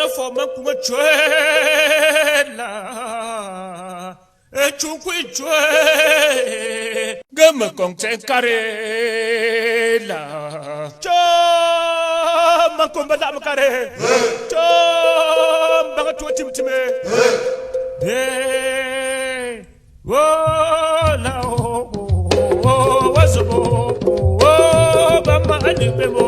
for man kuma chuela e chukwi chue gama kong te karela cho man kumba da makare cho banga tu timtime wo la wo wazo mama adibemo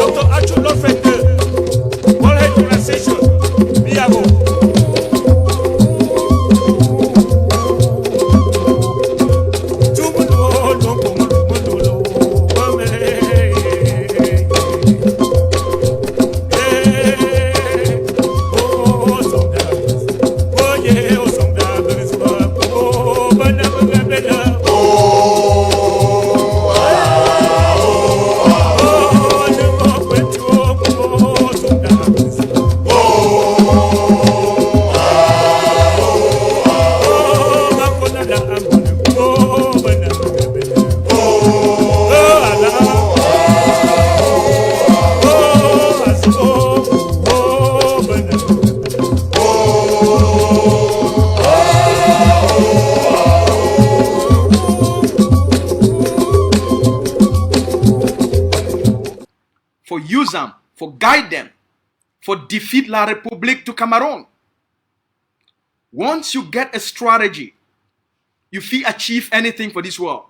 Dr. Achu Lofete, World Health Organization, Biago. For use them, for guide them, for defeat La République to Cameroun. Once you get a strategy, you feel achieve anything for this world.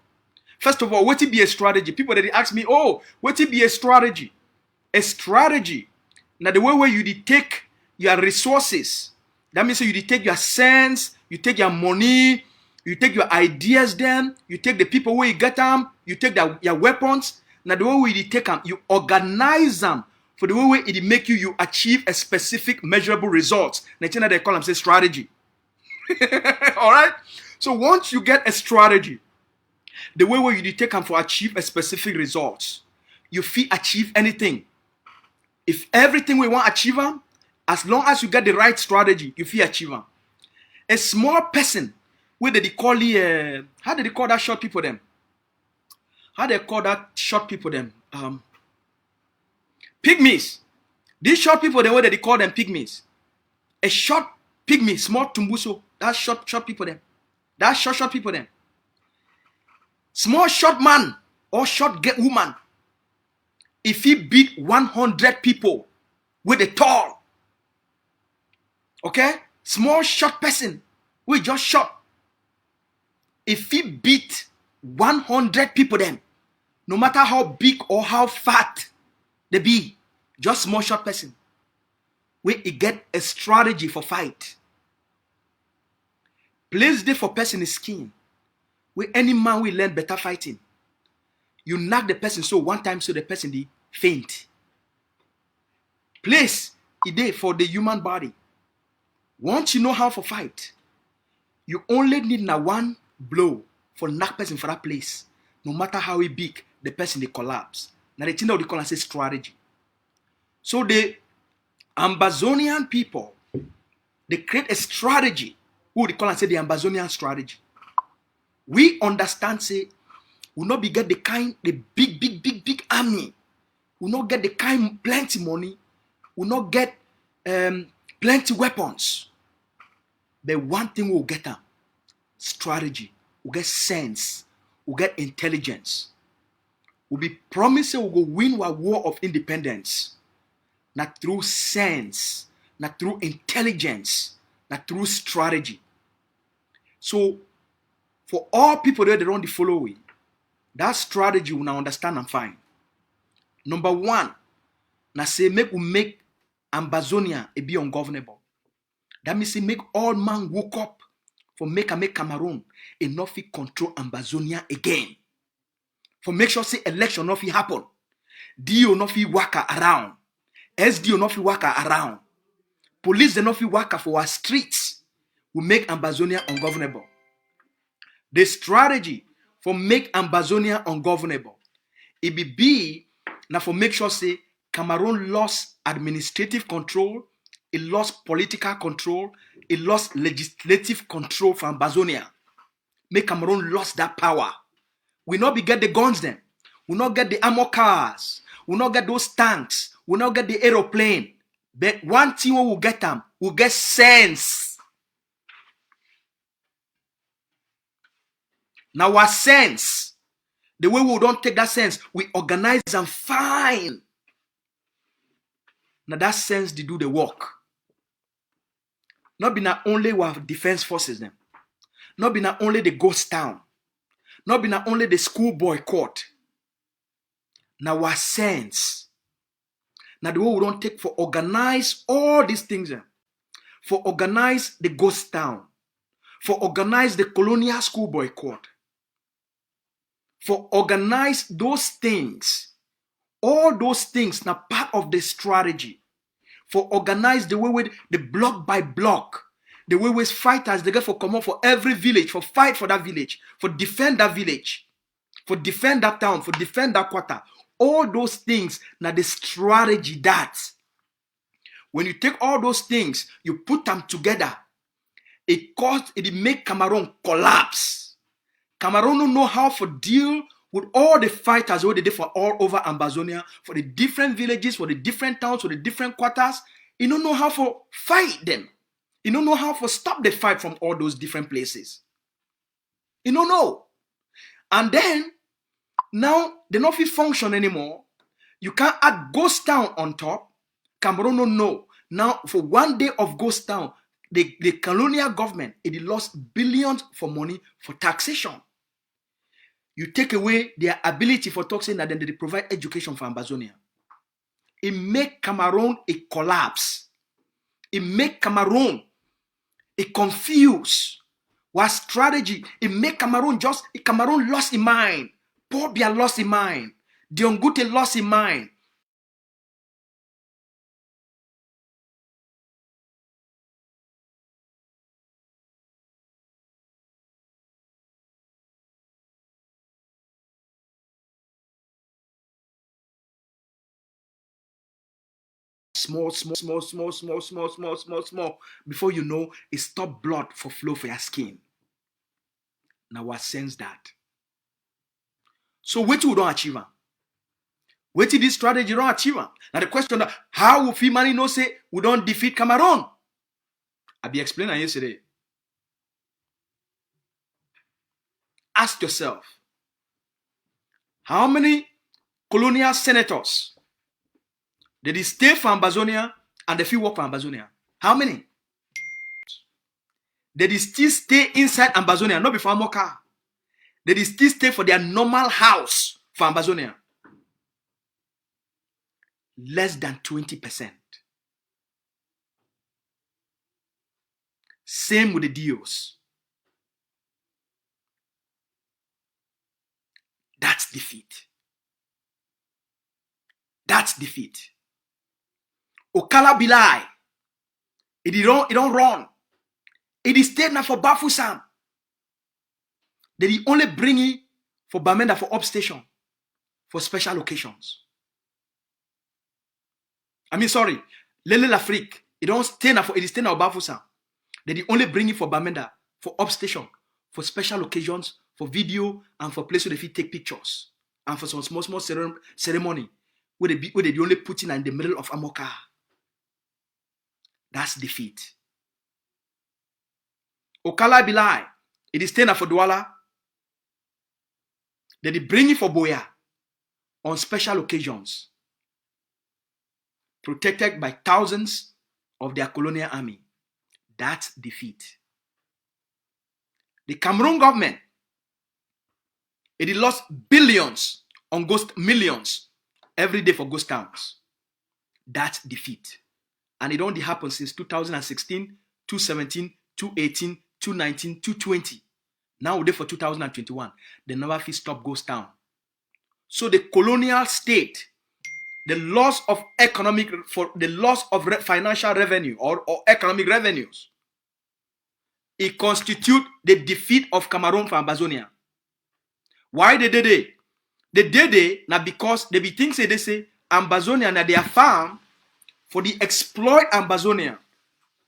First of all, what it be a strategy? People that they ask me, oh, what it be a strategy? A strategy. Now the way where you take your resources, that means you take your sense, you take your money, you take your ideas them, you take the people where you get them, you take your weapons. Now the way where you take them, you organize them for the way where it make you achieve a specific measurable results. Now they call them say strategy. All right. So once you get a strategy, the way where you take them for achieve a specific results, you feel achieve anything. If everything we want to achieve them, as long as you get the right strategy, you feel achieve them. A small person, where they call it, how do they call that short people them? How they call that short people them? Pygmies. These short people, the way they call them pygmies. A short pygmy, small tumbuso, that's short people them. That's short people them. Small short man or short woman, if he beat 100 people with a tall, okay, small short person, we just short. If he beat 100 people them, no matter how big or how fat they be, just small short person, we get a strategy for fight. Place there for person is skin. Where any man will learn better fighting. You knock the person so one time so the person they faint. Place it there for the human body. Once you know how to fight, you only need na one blow for knock person for that place. No matter how big, the person they collapse. Now the thing that they call say strategy. So the Ambazonian people, they create a strategy. Who they call and say the Ambazonian strategy. We understand, say, we not be get the big army. We not get the kind plenty money. We not get plenty weapons. But one thing we'll get them, strategy. We'll get sense. We'll get intelligence. We'll be promising we'll go win our war of independence. Not through sense, not through intelligence, not through strategy. So, for all people that they run the following, that strategy will now understand and find. Number one, now say make Ambazonia be ungovernable. That means say make all man woke up for make Cameroon enough to control Ambazonia again. For make sure say election not happen. DO not waka around. SDO not waka around. Police they not waka for our streets. Will make Ambazonia ungovernable. The strategy for make Ambazonia ungovernable, it be now for make sure say Cameroon lost administrative control, it lost political control, it lost legislative control from Ambazonia. Make Cameroon lost that power. We not be get the guns then. We not get the armor cars. We not get those tanks. We not get the aeroplane. But one thing we will get them, we'll get sense. Now our sense, the way we don't take that sense, we organize and find. Now that sense they do the work. Not be not only we have defense forces them. Not be not only the ghost town. Not be not only the school boycott. Now our sense Now the way we don't take for organize all these things. For organize the ghost town. For organize the colonial school boycott. For organize those things. All those things now part of the strategy. For organize the way with the block by block. The way with fighters, they get for come up for every village, for fight for that village, for defend that village, for defend that town, for defend that quarter. All those things, now the strategy that when you take all those things, you put them together, it make Cameroon collapse. Cameroon don't know how to deal with all the fighters what they did for all over Ambazonia, for the different villages, for the different towns, for the different quarters. You don't know how to fight them. You don't know how to stop the fight from all those different places. You don't know. And then, now, they don't feel function anymore. You can't add ghost town on top. Cameroon don't know. Now, for one day of ghost town, the colonial government, it lost billions for money for taxation. You take away their ability for taxing and then they provide education for Ambazonia. It make Cameroon a collapse. It make Cameroon a confused. What strategy? It make Cameroon lost his mind. Paul Biya lost his mind. Dion Gute lost his mind. Small. Before you know, it stop blood for flow for your skin. Now what sense that? So what you don't achieve? What this strategy don't achieve? Now the question that how will Fimani know say we don't defeat Cameroon? I be explaining yesterday. Ask yourself, how many colonial senators did they stay for Ambazonia and they feel work for Ambazonia? How many? Did they still stay inside Ambazonia, not before Amoka? Did they still stay for their normal house for Ambazonia? Less than 20%. Same with the DOs. That's defeat. That's defeat. Okala Bilai. It don't run. It is stayed now for Bafusam. They only bring it for Bamenda for upstation. For special occasions. Lele l'Afrique. It don't stay now for it is stayed now Bafusam. They only bring it for Bamenda for upstation. For special occasions, for video, and for places where they take pictures. And for some small ceremony. Where they only put in the middle of Amoka. That's defeat. Okala Bilai. It is staying for Douala. They bring it for Boya on special occasions. Protected by thousands of their colonial army. That's defeat. The Cameroon government, it lost billions on millions every day for ghost towns. That's defeat. And it only happened since 2016, 2017, 2018, 2019, 2020. Now we're there for 2021. They never feel stop ghost town. So the colonial state, the loss of financial revenue or economic revenues, it constitute the defeat of Cameroon for Ambazonia. Why they did it? They did it now because they be things they say Ambazonia na their farm for the exploit Ambazonia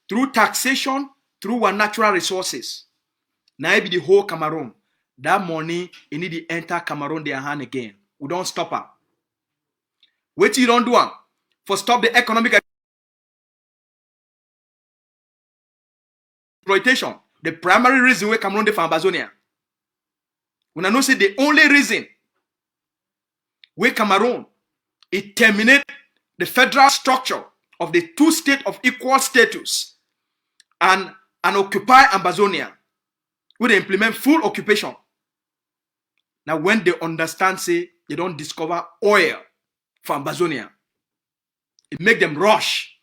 through taxation, through our natural resources. Now it be the whole Cameroon. That money, it need to enter Cameroon their hand again. We don't stop her. What you don't do for stop the economic exploitation. The primary reason why Cameroon dey for Ambazonia. When I know say the only reason where Cameroon it terminate the federal structure of the two states of equal status and occupy Ambazonia, where they implement full occupation. Now when they understand say they don't discover oil for Ambazonia, It make them rush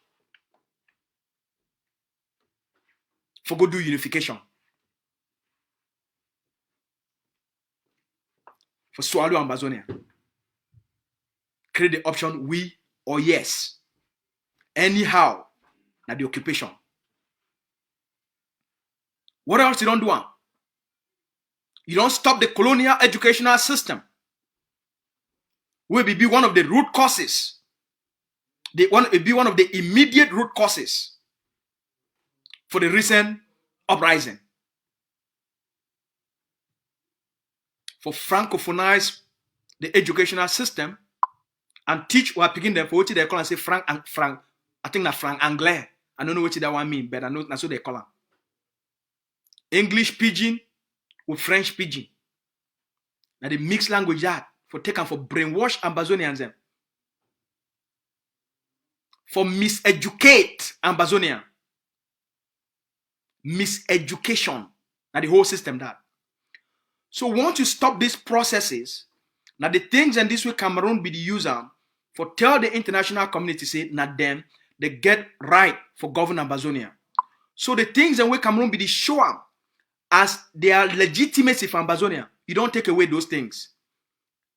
for go do unification. For swallow Amazonia. Create the option we or yes. Anyhow, now the occupation. What else you don't do? You don't stop the colonial educational system. Will be one of the root causes. It be one of the immediate root causes for the recent uprising. For francophonize the educational system and teach or picking them for what they call and say franc. I think that franc anglais. I don't know what that one mean, but I know that's what they call it. English pidgin with French pidgin. Now the mixed language that for taken for brainwash Ambazonians them. For miseducate Ambazonia. Miseducation. Now the whole system that. So once you stop these processes, now the things and this way Cameroun be the user for tell the international community say not them they get right for govern Ambazonia. So the things and way Cameroun be the show up as their legitimacy for Ambazonia. You don't take away those things.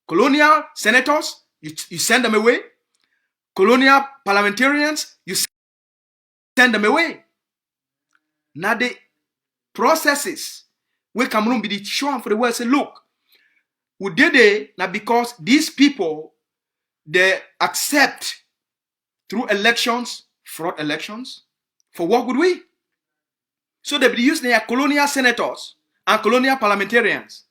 Colonial senators, you send them away. Colonial parliamentarians, you send them away. Now the processes where Cameroun be the show for the world say, look, we did it now because these people they accept through elections, fraud elections. For what would we? So they be using their colonial senators and colonial parliamentarians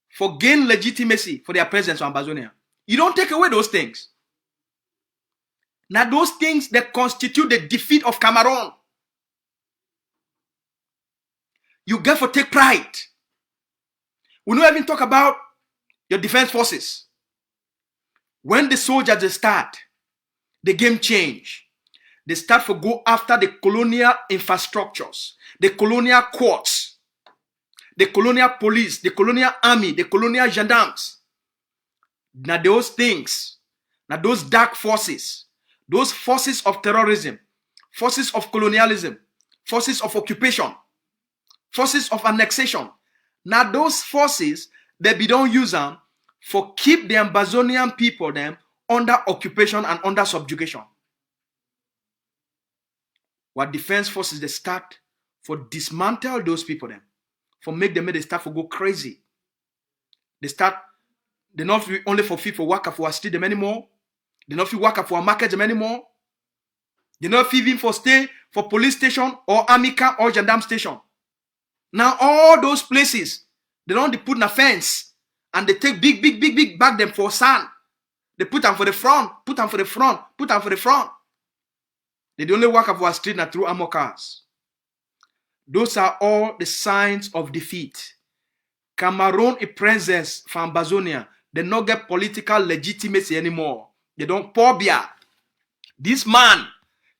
for gain legitimacy for their presence on Ambazonia. You don't take away those things. Now those things that constitute the defeat of Cameroun. You get for take pride. We don't even talk about your defense forces. When the soldiers they start, the game change. They start for go after the colonial infrastructures, the colonial courts, the colonial police, the colonial army, the colonial gendarmes. Now those things, now those dark forces, those forces of terrorism, forces of colonialism, forces of occupation, forces of annexation. Now those forces, they be don't use them for keep the Ambazonian people them under occupation and under subjugation. What defense forces they start for dismantle those people them, for make them they start for go crazy. They not only for fit for work for street them anymore. They not fit work for market them anymore. They not fit even for stay for police station or army camp or gendarme station. Now all those places they don't put in a fence and they take big bag them for sand. They put them for the front, put them for the front, put them for the front. They only walk up our street now through armor cars. Those are all the signs of defeat. Cameroun is presence from Ambazonia. They don't get political legitimacy anymore. They don't pour beer. This man,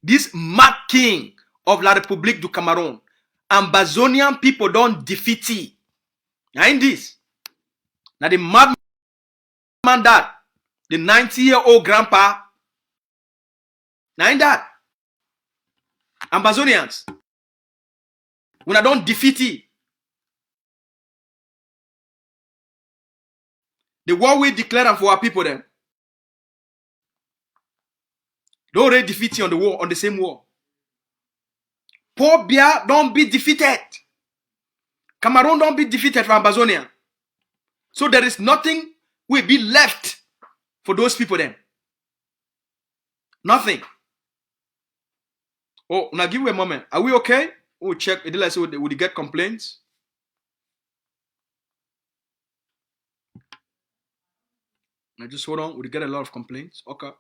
this mad king of La République du Cameroun, Ambazonian people don't defeat him. Now in this, now the mad man that, the 90-year-old grandpa, now in that, Ambazonians, when I don't defeat it, the war we declare for our people then, they already defeat you on the war, on the same war. Poor Bia don't be defeated. Cameroun don't be defeated from Ambazonia. So there is nothing will be left for those people then. Nothing. Oh, now give me a moment. Are we okay? We'll check. Would you get complaints? Now just hold on. Would you get a lot of complaints? Okay.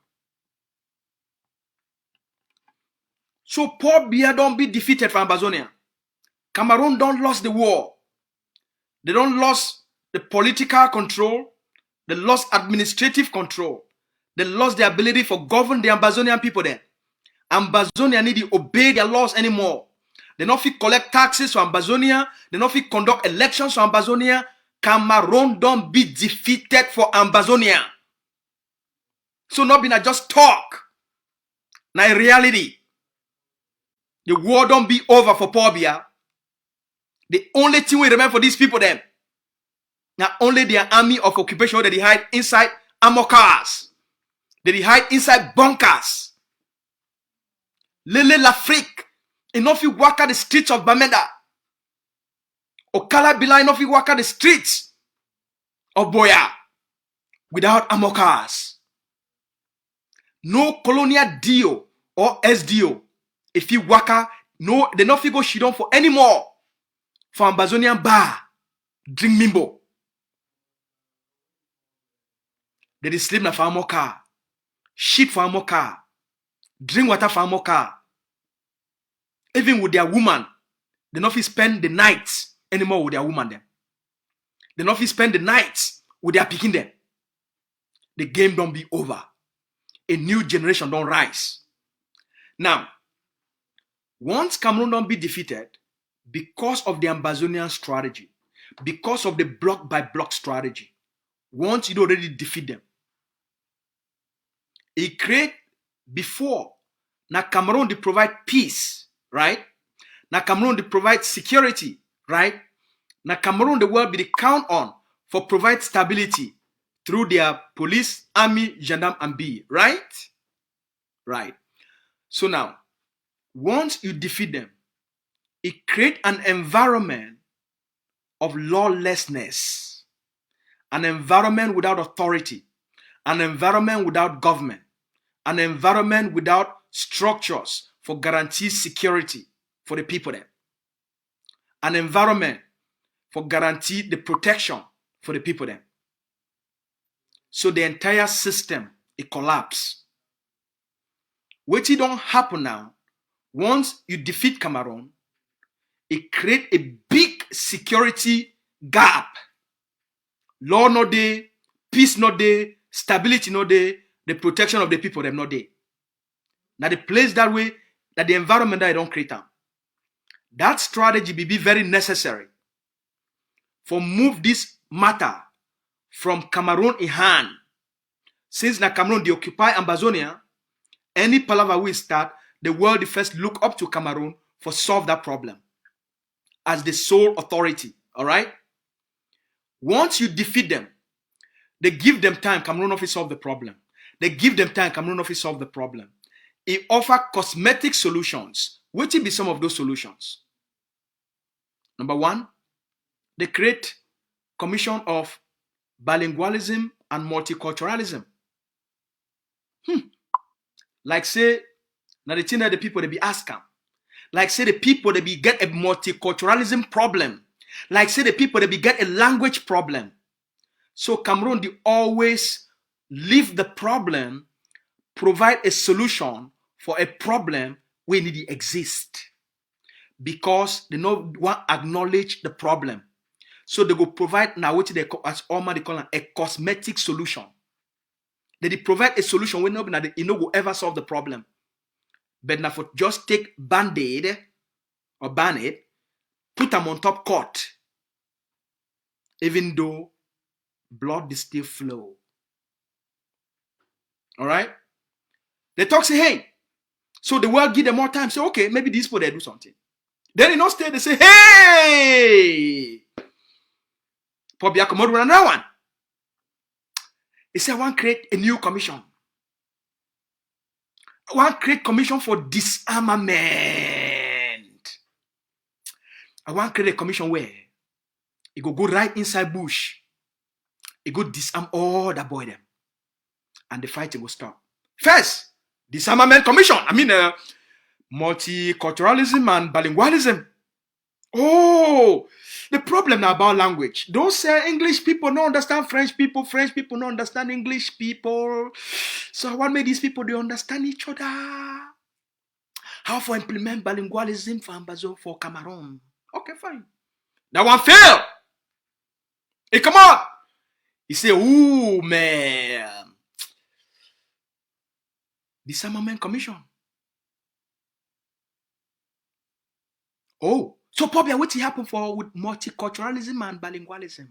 So Paul Biya don't be defeated from Ambazonia. Cameroun don't lost the war. They don't lost the political control. They lost administrative control. They lost the ability for govern the Ambazonian people there. Ambazonia need to obey their laws anymore. They not fit collect taxes from Ambazonia. They not fit conduct elections from Ambazonia. Cameroun don't be defeated for Ambazonia. So not be just talk. Now in reality, the war don't be over for Pobia. The only thing we remember for these people then, now only their army of occupation that they hide inside armor cars. That they hide inside bunkers. Lele l'Afrique. Enough you walk out the streets of Bamenda. Okala Bila enough you walk out the streets of Boya without armor cars. No colonial DO or SDO. If you walk out, no, they not go shidon for anymore. For Ambazonian bar. Drink mimbo. They sleep na for armor car. Shit for armor car. Drink water for armor car. Even with their woman, they not spend the nights anymore with their woman them. They not spend the nights with their picking them. The game don't be over. A new generation don't rise. Now, once Cameroon don't be defeated, because of the Ambazonian strategy, because of the block by block strategy, once you already defeat them, it create before now Cameroon they provide peace, right? Now Cameroon they provide security, right? Now Cameroon the world be the count on for provide stability through their police, army, gendarme, and B, right? Right. So now, once you defeat them, it create an environment of lawlessness, an environment without authority, an environment without government, an environment without structures for guarantee security for the people there, an environment for guarantee the protection for the people there. So the entire system, it collapse. What it don't happen now, once you defeat Cameroon, it create a big security gap. Law no day, peace no day, stability no day, the protection of the people them no day. Now the place that way, that the environment that I don't create them. That strategy be very necessary for move this matter from Cameroon in hand. Since na Cameroon they occupy Ambazonia, any palaver we start, the world will first look up to Cameroon for solve that problem as the sole authority. All right. Once you defeat them, they give them time. Cameroon office solve the problem. They give them time. Cameroon office solve the problem. It offer cosmetic solutions. What will be some of those solutions? Number one, they create commission of bilingualism and multiculturalism. Like say, now the thing that the people they be asking. Like say the people they be get a multiculturalism problem. Like say the people they be get a language problem. So Cameroon they always leave the problem, provide a solution for a problem where it need to exist. Because they don't want to acknowledge the problem. So they go provide now what they call as Oma they call a cosmetic solution. They provide a solution when nobody will ever solve the problem. But now for just take band-aid or ban-aid, put them on top court. Even though blood is still flow. Alright? They talk say, hey, so the world give them more time. Say, okay, maybe these people they do something. Then they not stay, they say, hey! Probably I come out with another one. They say, I want to create a new commission. I want to create commission for disarmament. I want to create a commission where it go right inside bush. It go disarm all the boy them. And the fighting will stop. First, disarmament commission. I mean, multiculturalism and bilingualism. Oh, the problem now about language. Don't say English people don't understand French people don't understand English people. So I want to make these people they understand each other. How to implement bilingualism for Ambazo for Cameroon. Okay, fine. That one fail. Hey, come on. He say, ooh, man. Disarmament commission. Oh. So probably what happen for with multiculturalism and bilingualism?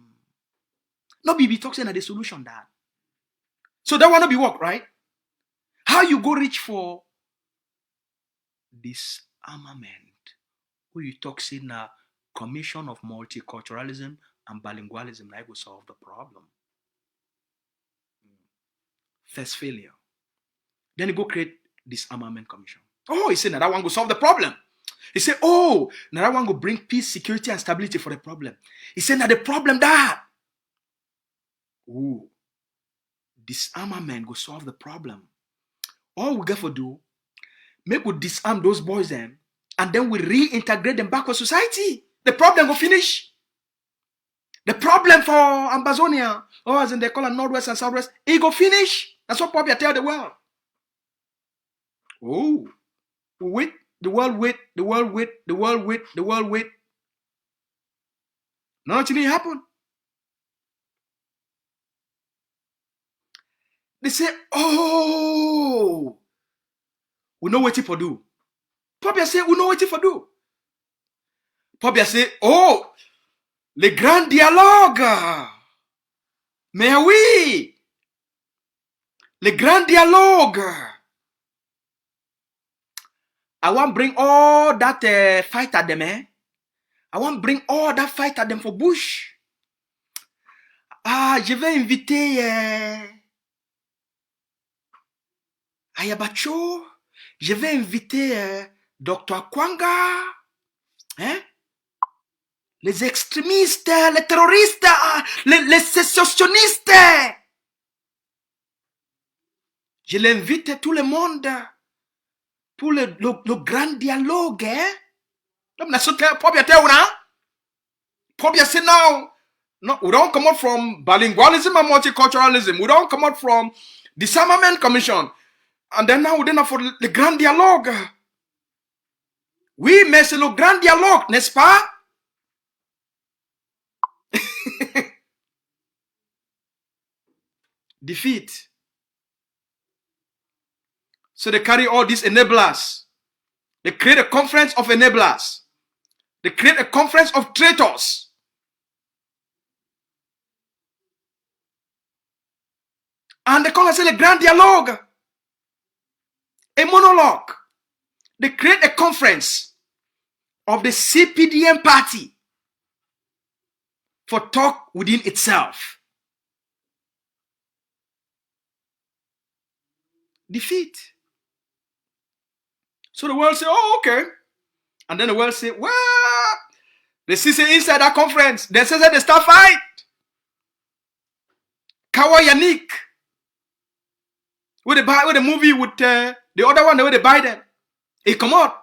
No be talking about the solution that. So that wanna be work, right? How you go reach for disarmament. Who you talk say na Commission of Multiculturalism and Bilingualism na go solve the problem. First failure. Then he go create disarmament commission. Oh, he said now that one go solve the problem. He said, oh, now that one go bring peace, security, and stability for the problem. He said, now the problem that. Oh, disarmament go solve the problem. All we got to do, make we disarm those boys then, and then we reintegrate them back to society. The problem will finish. The problem for Ambazonia, or as in they call it Northwest and Southwest, it go finish. That's what Pop tell the world. Oh, wait, the world wait, the world wait, the world wait, the world wait. Nothing happen. They say, oh, we know what to do. Pop say, we know what to do. Pop say, oh, le grand dialogue. Mais oui, le grand dialogue. I want bring all that fight at them, eh? I want bring all that fight at them for Bush. Ah, je vais inviter Ayabacho. Je vais inviter Dr. Kwanga. Hein? Les extrémistes, les terroristes, les sécessionnistes. Je l'invite tout le monde pour le grand dialogue. Hein? Probably say now, no, we don't come out from bilingualism and multiculturalism. We don't come out from disarmament commission. And then now we don't have for the grand dialogue. Oui, mais c'est le grand dialogue, n'est-ce pas? Defeat. So they carry all these enablers. They create a conference of enablers. They create a conference of traitors. And they call it a grand dialogue. A monologue. They create a conference of the CPDM party for talk within itself. Defeat. So the world say, oh, okay. And then the world say, well, they see inside that conference, they say they start fight. Kawa Yannick. With the movie with the other one, the way they buy them. He come out.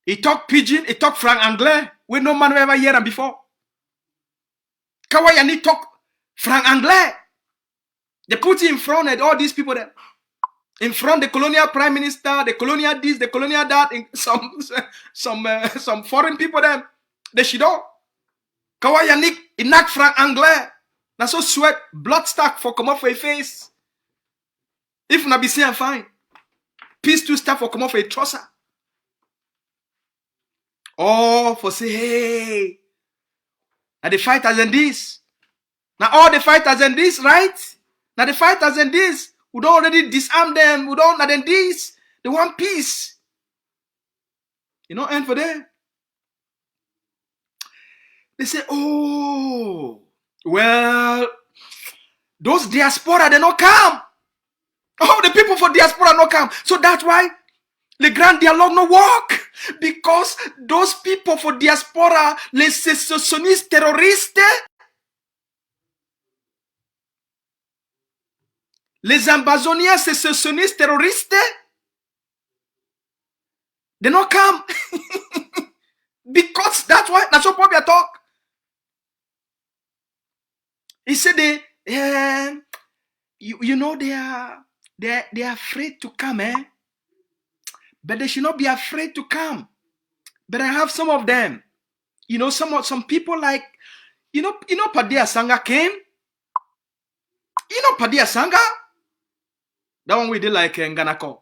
He talk pidgin, he talk franc anglais, with no man ever hear them before. Kawa Yannick talk franc anglais. They put him in front of all these people there. In front the colonial prime minister, the colonial this, the colonial that, some foreign people then. They should all. Kawa Yannick, he knock franc anglais. That's so sweat, blood stack for come off for a face. If not be seen fine. Peace to start for come off for a trouser. Oh, for say, hey. Now the fighters and this. Now all the fighters and this, right? Now the fighters and this. We don't already disarm them. We don't, and then this. They want peace. You know, and for them. They say, oh, well, those diaspora, they not come. Oh, the people for diaspora not come. So that's why the grand dialogue no work. Because those people for diaspora, les sécessionnistes terroristes, les Ambazoniens sécessionnistes terroristes, they not come. Because that's why, that's what Pop talk. He said you know they are afraid to come, eh? But they should not be afraid to come. But I have some of them. You know, some people like, you know Padia Sanga came. You know Padia Sanga? That one we did like Nganako.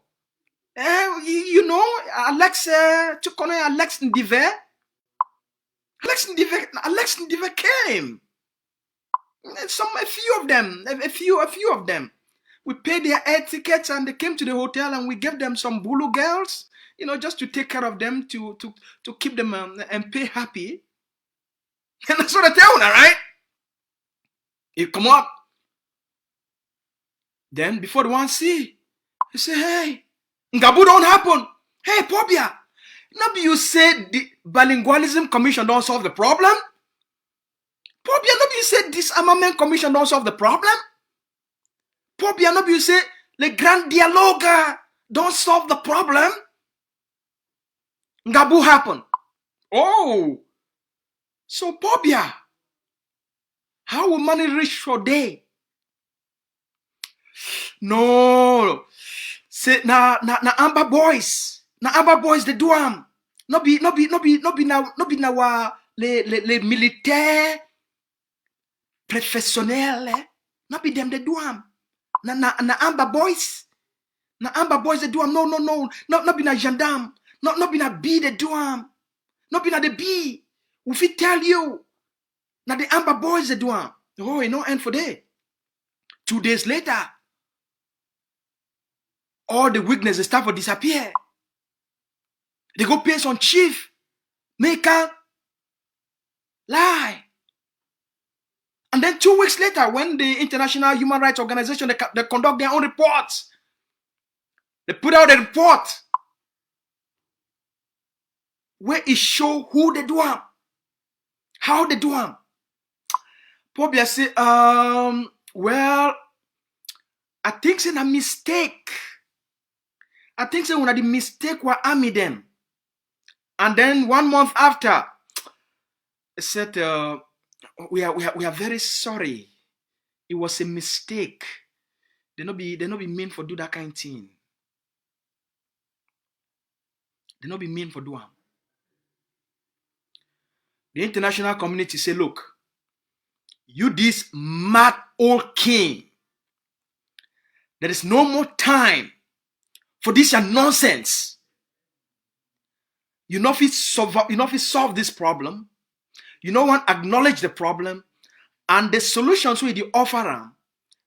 You know, Alex Ndive. Alex Ndive came. A few of them. We paid their air tickets and they came to the hotel and we gave them some Bulu girls, just to take care of them, to keep them and pay happy. And that's what I tell them, right? You come up. Then before the one see, you say, hey, Ngabu don't happen. Hey, Pobia, not you say the bilingualism commission don't solve the problem? Pobia, not you say disarmament commission don't solve the problem? Pobia, not you say le grand dialogue don't solve the problem? Ngabu happen. Oh, so Pobia, how will money reach for day? No, say na Amber boys, they do am. No be na le militaire professionnel. No be them they do am. Na Amber boys, they do am. No be na gendarme. No be na B they do am. No be na the B. We fit tell you. Na the Amber boys they do am. Oh, it no end for day. 2 days later, all the weaknesses start to disappear. They go pay some chief, make a lie. And then 2 weeks later, when the International Human Rights Organization, they conduct their own reports. They put out a report where it show who they do am, how they do am. Probably say, well, I think it's a mistake. I think so. When the mistake were army them, and then 1 month after, they said, we are very sorry. It was a mistake. They not be meant for do that kind of thing. They not be meant for do them. The international community say, look, you this mad old king. There is no more time for this nonsense. You know if solve this problem. You know one acknowledge the problem, and the solutions we offer them,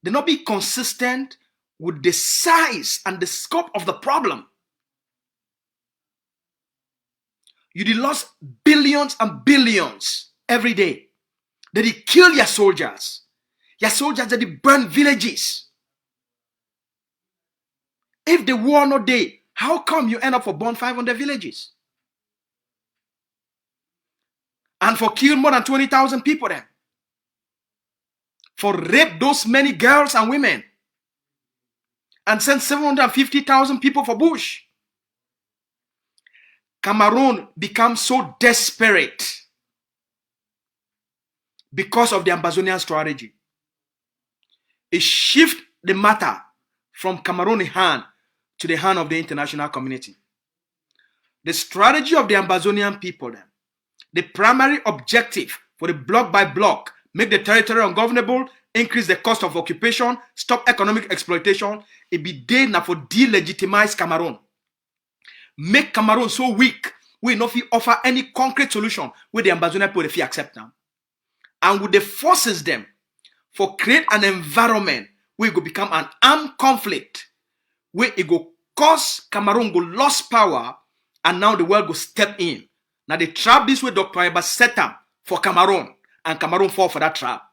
they not be consistent with the size and the scope of the problem. You lost billions and billions every day. They kill your soldiers. Your soldiers they burn villages. If the war not there, how come you end up for burn 500 villages? And for kill more than 20,000 people then? For rape those many girls and women? And send 750,000 people for bush? Cameroon becomes so desperate because of the Ambazonian strategy. It shifts the matter from Cameroon's hand to the hand of the international community. The strategy of the Ambazonian people then, the primary objective for the block by block, make the territory ungovernable, increase the cost of occupation, stop economic exploitation, it be there now for delegitimize Cameroon. Make Cameroon so weak, we not offer any concrete solution where the Ambazonian people if accept them. And with the forces them for create an environment where it will become an armed conflict, where it will cause Cameroon go lost power, and now the world go step in. Now the trap this way Dr. Eba set up for Cameroon, and Cameroon fall for that trap.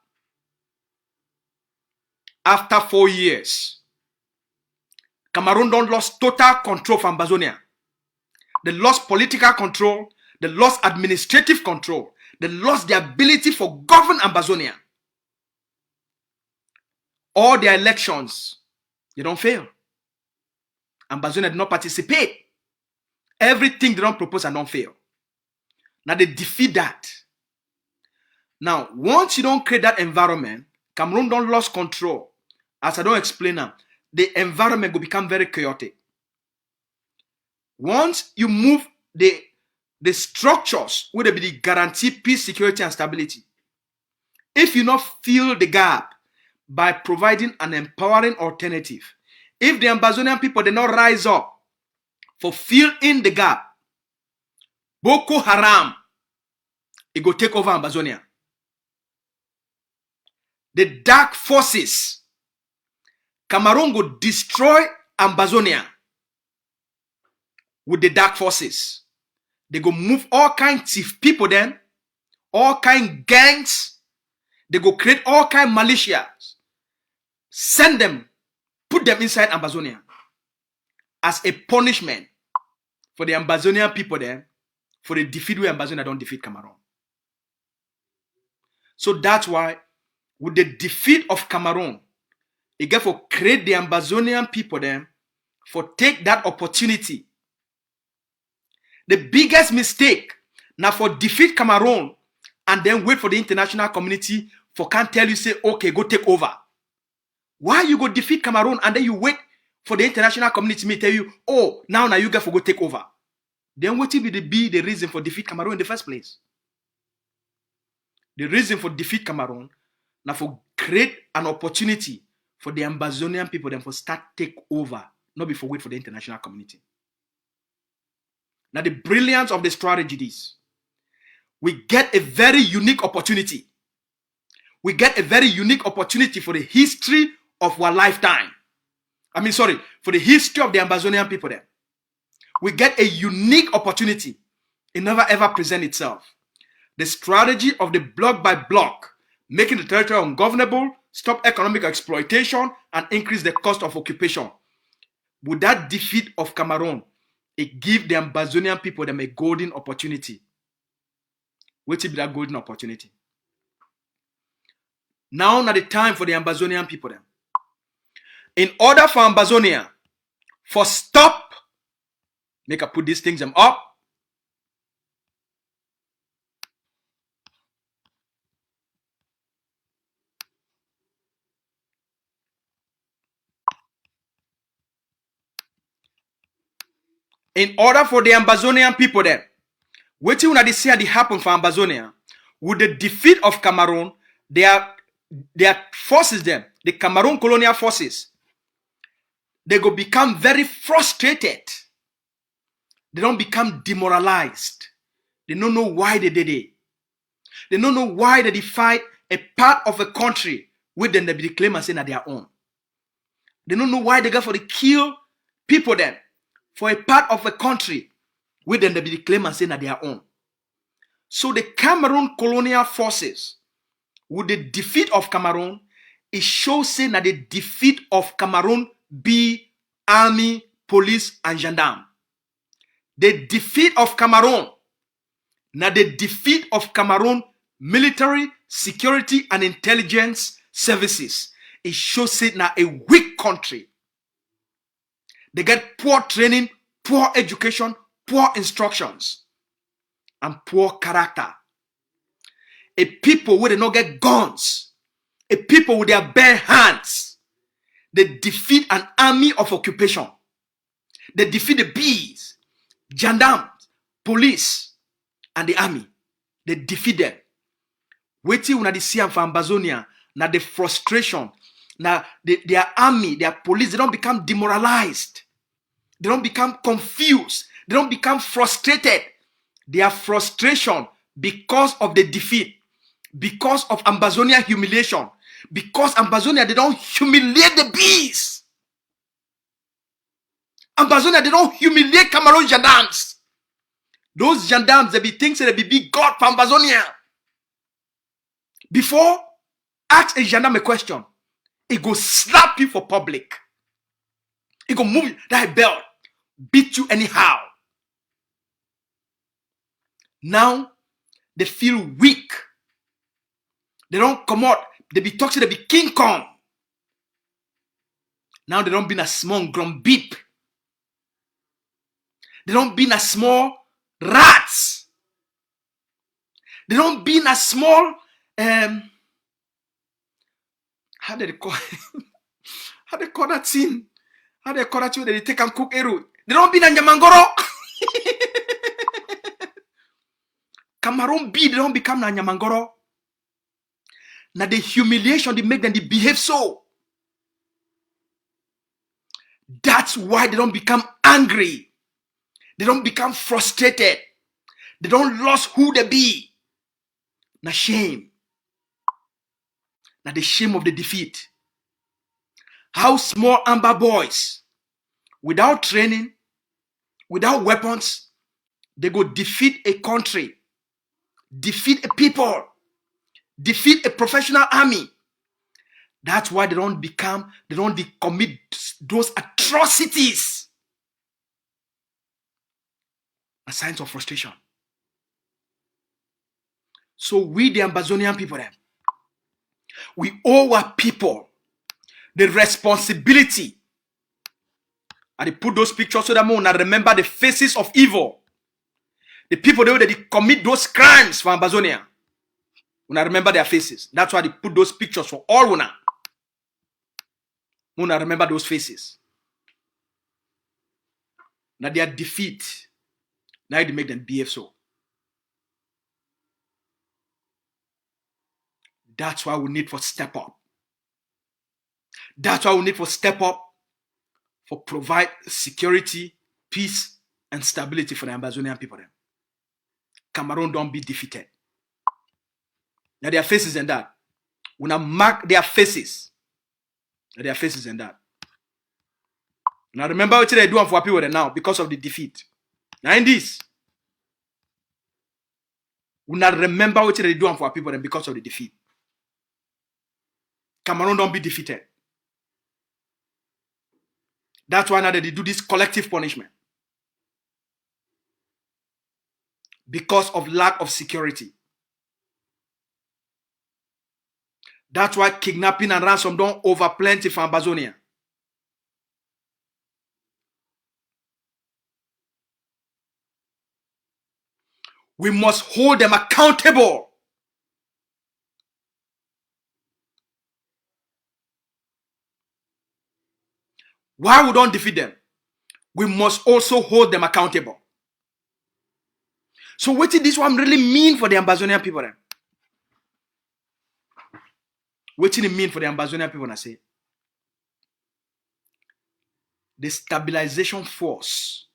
After 4 years, Cameroon don't lost total control from Ambazonia. They lost political control, they lost administrative control, they lost the ability for govern Ambazonia. All their elections, they don't fail. Ambazonia did not participate. Everything they don't propose and don't fail. Now they defeat that. Now, once you don't create that environment, Cameroon don't lose control. As I don't explain now, the environment will become very chaotic. Once you move the structures where they be the guarantee peace, security, and stability, if you not fill the gap by providing an empowering alternative, if the Ambazonian people did not rise up for fill in the gap, Boko Haram, it go take over Ambazonia. The dark forces Cameroon go destroy Ambazonia with the dark forces. They go move all kinds of people then, all kind gangs. They go create all kind militias, send them, put them inside Ambazonia as a punishment for the Ambazonian people there, for the defeat where Ambazonia don't defeat Cameroon. So that's why with the defeat of Cameroon, it get for create the Ambazonian people there, for take that opportunity. The biggest mistake now for defeat Cameroon and then wait for the international community for can't tell you say, okay, go take over. Why you go defeat Cameroon and then you wait for the international community to tell you, oh, now you get for go take over? Then what will be the reason for defeat Cameroon in the first place? The reason for defeat Cameroon now for create an opportunity for the Ambazonian people then for start take over, not before wait for the international community. Now the brilliance of the strategy is, we get a very unique opportunity. We get a very unique opportunity for the history of our lifetime. For the history of the Ambazonian people there. We get a unique opportunity. It never ever present itself. The strategy of the block by block, making the territory ungovernable, stop economic exploitation, and increase the cost of occupation. With that defeat of Cameroon, it give the Ambazonian people them a golden opportunity. What is that golden opportunity? Now not the time for the Ambazonian people then. In order for Ambazonia, for stop, make I put these things up. In order for the Ambazonian people then, what you want to see happen for Ambazonia, with the defeat of Cameroon, their forces them, the Cameroon colonial forces, they go become very frustrated. They don't become demoralized. They don't know why they did it. They don't know why they fight a part of a country with them they be claim and saying that they are own. They don't know why they go for the kill people then for a part of a country with them they be claim and saying that they are own. So the Cameroon colonial forces, with the defeat of Cameroon, it shows saying that the defeat of Cameroon be army, police, and gendarme. The defeat of Cameroon, now the defeat of Cameroon military, security, and intelligence services. It shows it now a weak country. They get poor training, poor education, poor instructions, and poor character. A people where they not get guns, a people with their bare hands, they defeat an army of occupation. They defeat the bees, gendarmes, police, and the army. They defeat them. Waiting when they see them for Ambazonia, now the frustration, now their army, their police, they don't become demoralized. They don't become confused. They don't become frustrated. Their frustration because of the defeat, because of Ambazonia humiliation, because Ambazonia, they don't humiliate the bees. Ambazonia, they don't humiliate Cameroon gendarmes. Those gendarmes, they be thinking they be big God for Ambazonia. Before, ask a gendarme a question. It go slap you for public. It go move that belt, beat you anyhow. Now, they feel weak. They don't come out. They be talking, they be King Kong. Now they don't be in a small grum beep. They don't be in a small rats. They don't be in a small how do they call how they call that thing? How they call that thing? They take and cook a root. They don't be in a nyamangoro. Cameroon bee, they don't become a nyamangoro. Now the humiliation they make them they behave so. That's why they don't become angry. They don't become frustrated. They don't lose who they be. Now shame. Now the shame of the defeat. How small Amber boys, without training, without weapons, they go defeat a country, defeat a people, defeat a professional army. That's why they don't commit those atrocities. A signs of frustration. So we, the Ambazonian people, we owe our people the responsibility. And they put those pictures so that we will remember the faces of evil. The people that they commit those crimes for Ambazonia. We will remember their faces. That's why they put those pictures for all we will remember those faces. Now their defeat, now they make them behave so. That's why we need for step up. That's why we need for step up for provide security, peace, and stability for the Ambazonian people. Cameroun don't be defeated. Now their faces and that. We now mark their faces. Now their faces and that. Now remember what they do for people now because of the defeat. Now in this, we now remember what they do for people because of the defeat. Cameroun don't be defeated. That's why now they do this collective punishment. Because of lack of security. That's why kidnapping and ransom don't over plenty for Ambazonia. We must hold them accountable. Why we don't defeat them? We must also hold them accountable. So what did this one really mean for the Ambazonian people then? What did it mean for the Ambazonian people? I say the stabilization force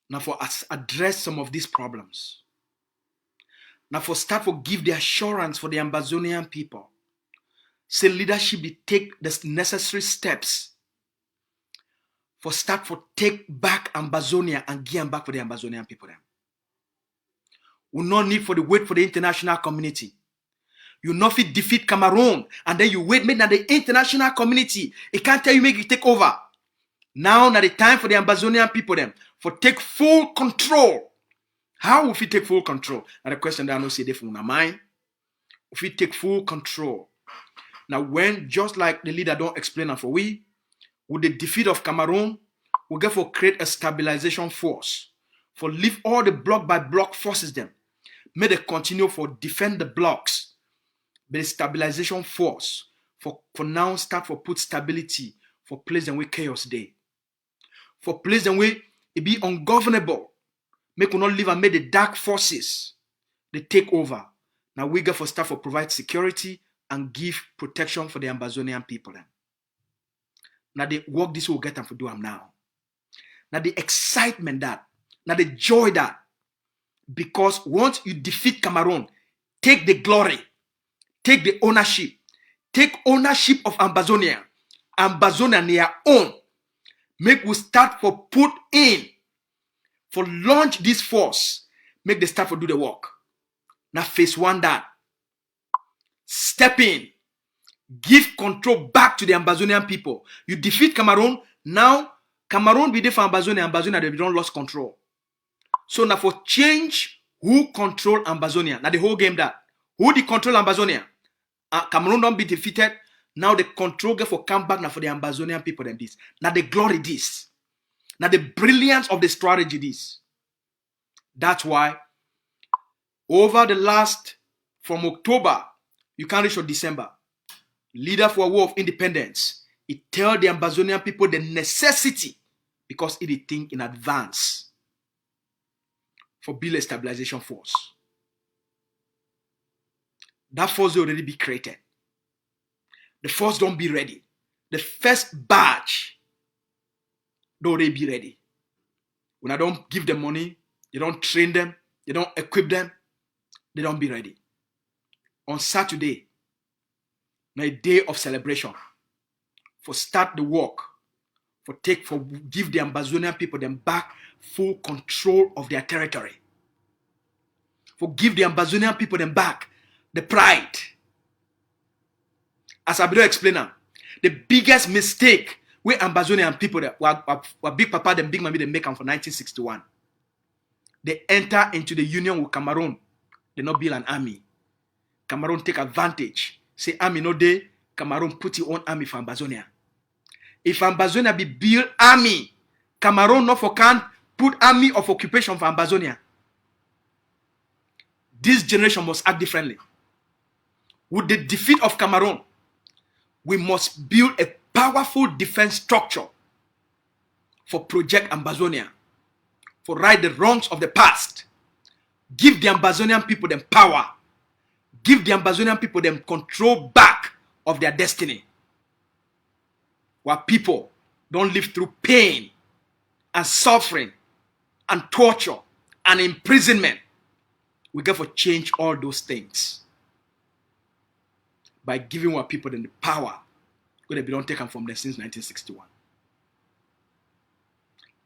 now for us address some of these problems. Now for start for give the assurance for the Ambazonian people. Say leadership they take the necessary steps for start for take back Ambazonia and give them back for the Ambazonian people. We no need for the wait for the international community. You not fit defeat Cameroun and then you wait maybe that the international community it can't tell you make it take over. Now the time for the Ambazonian people for take full control. How will we take full control? And the question that I know say there from my mind. If we take full control. Now when just like the leader don't explain it for we, with the defeat of Cameroun, we get for create a stabilization force. For leave all the block by block forces them. May they continue for defend the blocks. But the stabilization force for now start for put stability for place them where chaos day. For place them where it be ungovernable. Make we not live and make the dark forces they take over. Now we get for start for provide security and give protection for the Ambazonian people. Now the work this will get them for do them now. Now the excitement that, now the joy that, because once you defeat Cameroun, take the glory, take the ownership, take ownership of Ambazonia, Ambazonia their own. Make we start for put in, for launch this force, make the start for do the work. Now phase one that, step in, give control back to the Ambazonian people. You defeat Cameroun, now Cameroun be there for Ambazonia, Ambazonia they don't lost control. So now for change who control Ambazonia. Now the whole game that. Who the control Ambazonia? Cameroun don't be defeated. Now the control get for come back now for the Ambazonian people than this. Now the glory this. Now the brilliance of the strategy this. That's why over the last from October, you can't reach to December. Leader for a war of independence. It tell the Ambazonian people the necessity because it think in advance for build a stabilization force. That force will already be created. The force don't be ready. The first batch don't already be ready. When I don't give them money, they don't train them, they don't equip them, they don't be ready. On Saturday, a day of celebration. for start the work, for give the Ambazonian people them back full control of their territory. For give the Ambazonian people them back the pride. As I will explain now, the biggest mistake where Ambazonian people that were big papa them big mommy they make them for 1961. They enter into the union with Cameroun. They not build an army. Cameroun take advantage. Say army no day. Cameroun put your own army for Ambazonia. If Ambazonia be build army, Cameroun not for can put army of occupation for Ambazonia. This generation must act differently. With the defeat of Cameroun, we must build a powerful defense structure for Project Ambazonia, for right the wrongs of the past. Give the Ambazonian people them power. Give the Ambazonian people them control back of their destiny. While people don't live through pain and suffering and torture and imprisonment, we got to change all those things by giving our people them the power where they don't take them from them since 1961.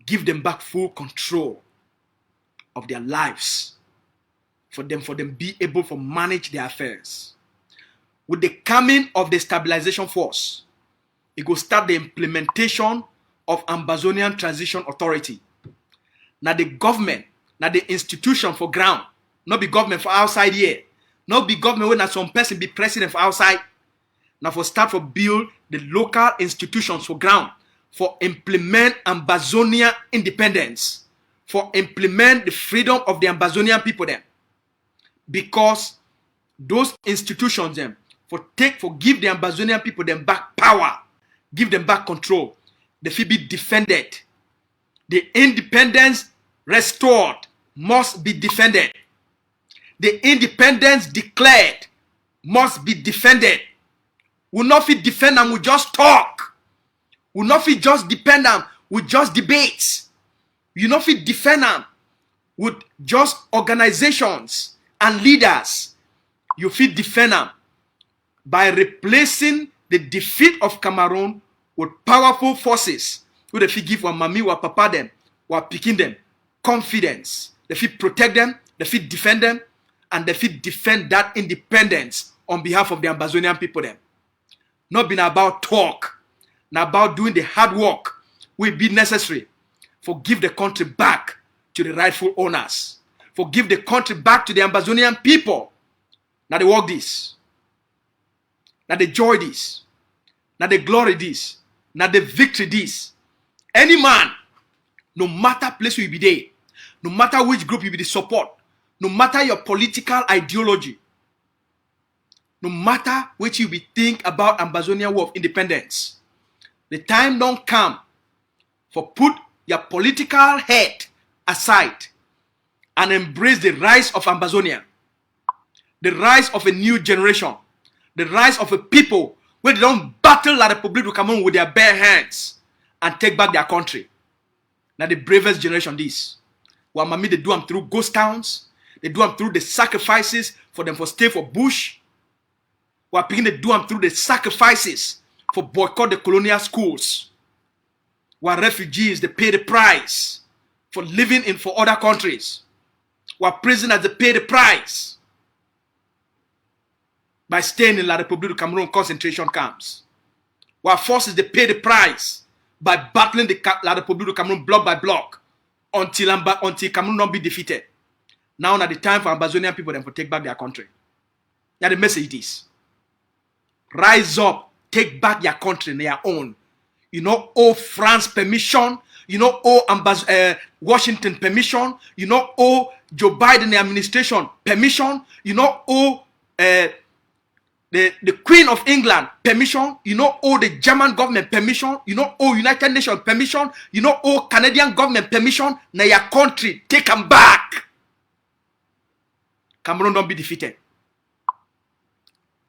Give them back full control of their lives for them be able to manage their affairs. With the coming of the stabilization force, it will start the implementation of Ambazonian Transition Authority. Now the government, now the institution for ground, not be government for outside here. Not be government when some person be president for outside. Now for start for build the local institutions for ground, for implement Ambazonia independence, for implement the freedom of the Ambazonian people then. Because those institutions them for give the Ambazonian people them back power, give them back control. They feel be defended. The independence restored must be defended. The independence declared must be defended. We not fit defend them, we just talk. We not fit just depend them, we just debates. You not fit defend them with just organizations and leaders. You fit defend them by replacing the defeat of Cameroun with powerful forces who they fit give one mommy, one papa them, one picking them confidence. They fit protect them, they fit defend them, and they fit defend that independence on behalf of the Ambazonian people them. Not been about talk, not about doing the hard work will be necessary for give the country back to the rightful owners. For give the country back to the Ambazonian people. Now they work this. Now they joy this. Now they glory this. Now the victory this. Any man, no matter place you be there, no matter which group you be the support, no matter your political ideology, no matter what you be think about Ambazonia War of Independence, the time don't come for put your political head aside and embrace the rise of Ambazonia, the rise of a new generation, the rise of a people where they don't battle La Republique du Cameroun with their bare hands and take back their country. Now the bravest generation this. While mommy they do them through ghost towns, they do them through the sacrifices for them for stay for bush. While people they do them through the sacrifices for boycott the colonial schools. While refugees they pay the price for living in for other countries. While prisoners they pay the price by staying in La Republique du Cameroun concentration camps. While forces they pay the price by battling the La Republique du Cameroun block by block until Cameroun don't be defeated. Now at the time for Ambazonian people them to take back their country. Yeah, the message is rise up, take back your country, their own. You know, owe France permission. You know, owe Washington permission. You know, owe Joe Biden administration permission. You know, owe the Queen of England permission. You know, owe the German government permission. You know, owe United Nations permission. You know, owe Canadian government permission. Now your country, take them back. Cameroun don't be defeated.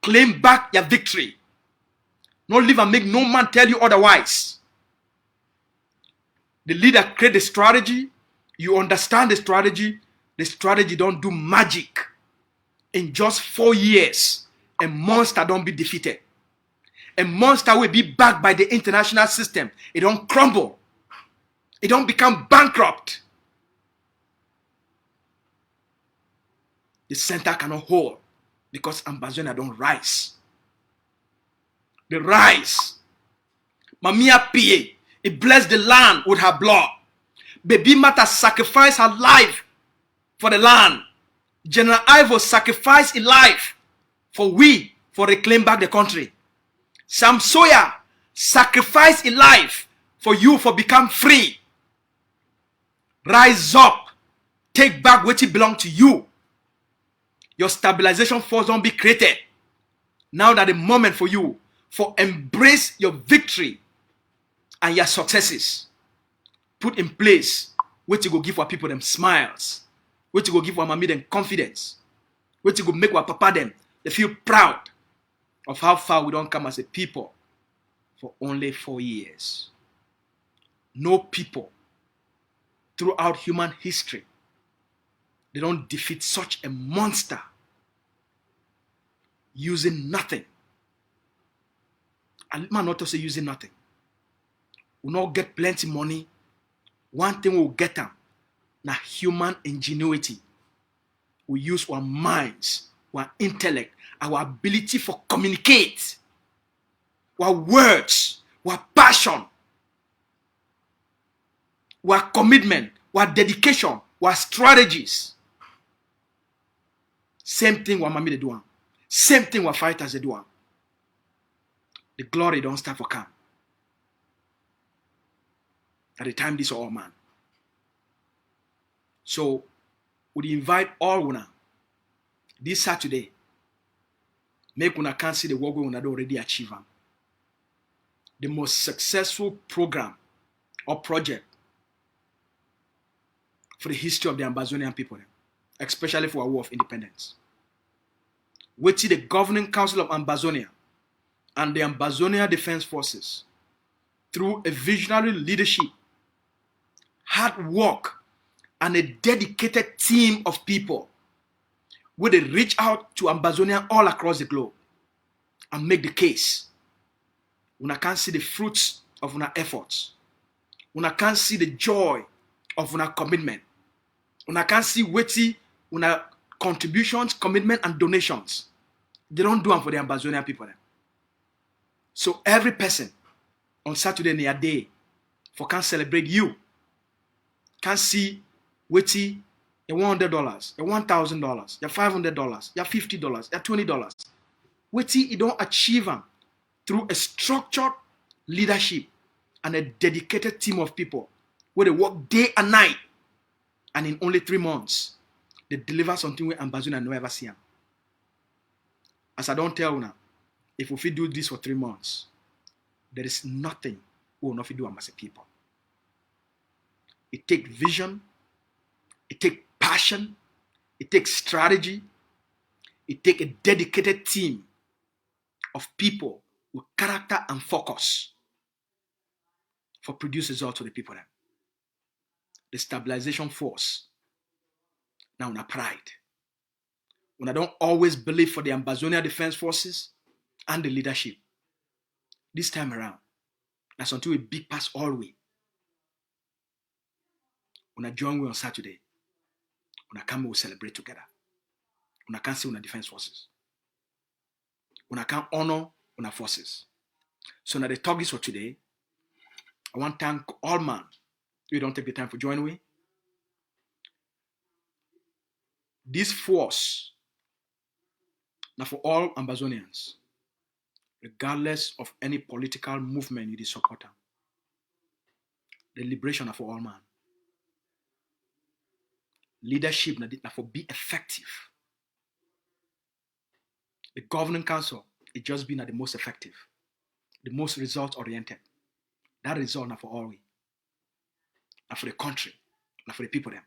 Claim back your victory. Don't live and make no man tell you otherwise. The leader create the strategy. You understand the strategy. The strategy don't do magic. In just 4 years, a monster don't be defeated. A monster will be backed by the international system. It don't crumble. It don't become bankrupt. The center cannot hold because Ambazonia don't rise. The rise. Mamia Pie, it blessed the land with her blood. Baby Mata sacrificed her life for the land. General Ivo sacrificed his life for reclaim back the country. Sam Sawyer sacrificed his life for you for become free. Rise up. Take back what it belongs to you. Your stabilization force don't be created. Now that the moment for you for embrace your victory and your successes. Put in place what you go give our people them smiles. What you go give our mommy them confidence. What you go make our papa them they feel proud of how far we don't come as a people for only 4 years. No people throughout human history, they don't defeat such a monster using nothing. And man not to say using nothing. We not get plenty money. One thing we'll get them, now human ingenuity. We use our minds, our intellect, our ability for communicate, our words, our passion, our commitment, our dedication, our strategies. Same thing what mommy they do. Same thing what fighters they do. The glory don't start for come. At the time this all man. So we invite all una this Saturday. Make una can see the work we una already achieve. The most successful program or project for the history of the Ambazonian people, especially for our war of independence. Which the Governing Council of Ambazonia and the Ambazonia Defense Forces, through a visionary leadership, hard work, and a dedicated team of people, where they reach out to Ambazonia all across the globe and make the case. Una can't see the fruits of una efforts. Una can't see the joy of una commitment. Una can't see witty una contributions, commitment, and donations. They don't do them for the Ambazonian people. So every person on Saturday in their day for can celebrate you, can see witty $100, $1,000, $500, $50, $20. Witty you don't achieve them through a structured leadership and a dedicated team of people where they work day and night, and in only 3 months they deliver something we Ambazonia never ever see them. As I don't tell you now, if we do this for 3 months, there is nothing we will not do as a people. It takes vision, it takes passion, it takes strategy, it takes a dedicated team of people with character and focus for produce results to the people. The stabilization force. Now, una pride. When I don't always believe for the Ambazonia Defense Forces and the leadership. This time around, that's until a big pass all the way. When I join we on Saturday, when I come, we'll celebrate together. When I can see on the defense forces. When I can honor on our forces. So now the talk is for today. I want to thank all man. You don't take the time for joining me. This force, now for all Ambazonians, regardless of any political movement you support, the liberation of all man. Leadership na for be effective. The governing council is just been at the most effective, the most result oriented. That result now for all we, and for the country, and for the people them.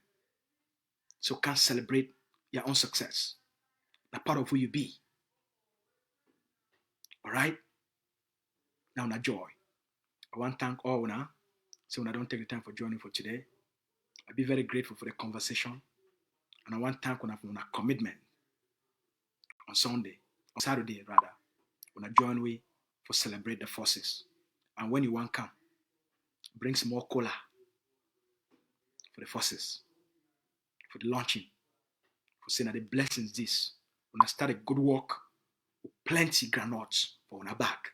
So can celebrate your own success. That part of who you be. All right. Now na joy. I want to thank all now. So when I don't take the time for joining for today, I'll be very grateful for the conversation. And I want to thank you for your commitment on Saturday rather, when I join we for celebrate the forces. And when you want come, bring some more cola for the forces, for the launching, for saying that the blessings this. When I start a good work, with plenty granules for on our back.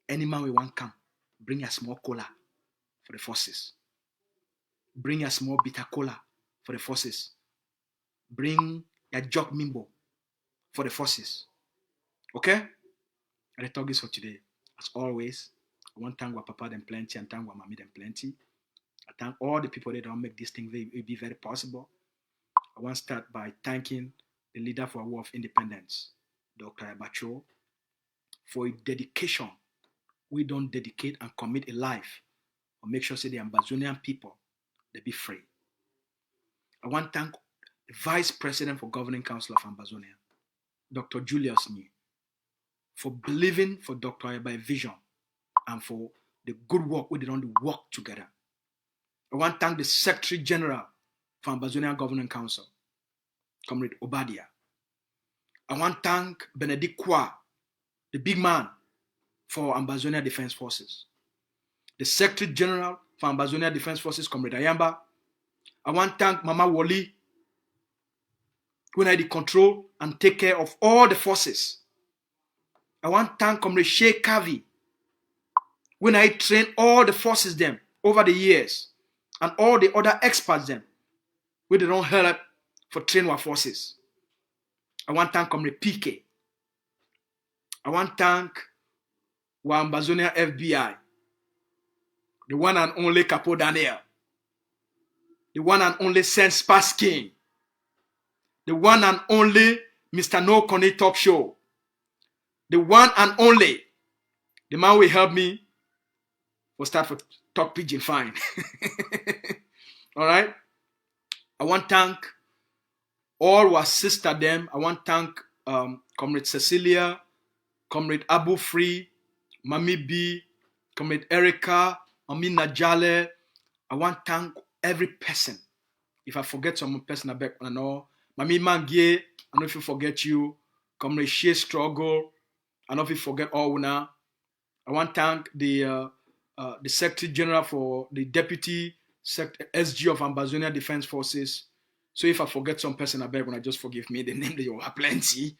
Any man we want come, bring a small cola for the forces. Bring a small bitter cola for the forces. Bring a jog mimbo for the forces. Okay? And the talk is for today. As always, I want to thank our papa them plenty and thank our mommy them plenty. I thank all the people that don't make this thing be very possible. I want to start by thanking the leader for our war of independence, Dr. Abacho, for his dedication. We don't dedicate and commit a life or make sure say the Ambazonian people they be free. I want to thank the Vice President for Governing Council of Ambazonia, Dr. Julius Nye, for believing for Dr. Ayabai vision and for the good work we did on the work together. I want to thank the Secretary General for Ambazonian Governing Council, Comrade Obadia. I want to thank Benedict Kwa, the big man for Ambazonia Defense Forces. The Secretary General for Ambazonia Defense Forces, Comrade Ayamba. I want to thank Mama Woli, who I control and take care of all the forces. I want to thank Comrade Sheikh Kavi, when I train all the forces them over the years, and all the other experts them, where they don't help for train our forces. I want to thank Comrade PK. I want to thank Ambazonia FBI, the one and only Capo Daniel, the one and only Sense Paskin, the one and only Mr. No Connie Talk Show, the one and only, the man will help me for start for talk pidgin fine. All right. I want to thank all our sister them. I want to thank Comrade Cecilia, Comrade Abu Free, Mami B, Comrade Erica, Mami Najale. I want to thank every person. If I forget some person, I beg I know. Mami Mangie, I know if you forget you. Comrade Shea Struggle, I know if you forget all now. I want to thank the Secretary General for the Deputy SG of Ambazonia Defense Forces. So if I forget some person, I beg when I just forgive me. The name they are plenty.